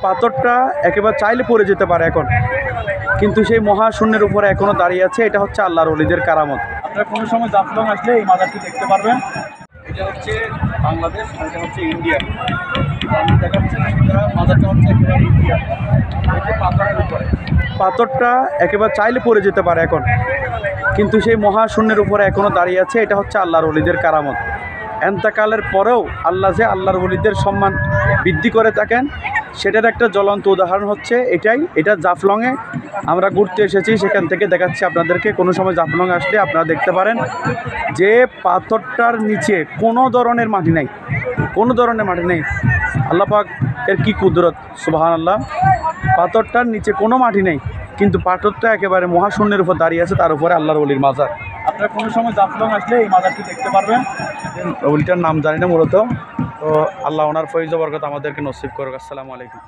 পাথরটা একেবারে চাইলে পড়ে যেতে পারে এখন, কিন্তু সেই মহাশূন্যের উপরে এখনো দাঁড়িয়ে আছে। এটা হচ্ছে আল্লাহর ওলিদের কারামত। আপনারা কোনো সময় জাফলং আসলে এই মাজারটি দেখতে পারবেন। এটা হচ্ছে বাংলাদেশ, এটা হচ্ছে ইন্ডিয়া। আমি দেখাচ্ছি মাজারটা হচ্ছে একেবারে ইন্ডিয়া। পাথরের উপরে পাথরটা একেবারে চাইলে পড়ে যেতে পারে এখন, কিন্তু সেই মহাশূন্যের উপরে এখনো দাঁড়িয়ে আছে। এটা হচ্ছে আল্লাহর ওলিদের কারামত। এন্তেকালের পরেও আল্লাহ যে আল্লাহর ওলিদের সম্মান বৃদ্ধি করে থাকেন, সেটার একটা জ্বলন্ত উদাহরণ হচ্ছে এটাই। এটা জাফলংয়ে আমরা ঘুরতে এসেছি, সেখান থেকে দেখাচ্ছি আপনাদেরকে। কোনো সময় জাফলং আসলে আপনারা দেখতে পারেন যে পাথরটার নিচে কোনো ধরনের মাটি নাই, কোনো ধরনের মাটি নেই। আল্লাহ পাক এর কী কুদরত, সুবহানাল্লাহ। পাথরটার নিচে কোনো মাটি নেই, কিন্তু পাথরটা একেবারে মহাশূন্যের উপর দাঁড়িয়ে আছে, তার উপরে আল্লাহর ওলির মাজার। আপনারা কোনো সময় জাফলং আসলে এই মাজারটি দেখতে পারবেন। ওলিটার নাম জানি না মূলত, তো আল্লাহ ওনার ফয়জ বরকত আমাদেরকে নসিব করুক। আসসালামু আলাইকুম।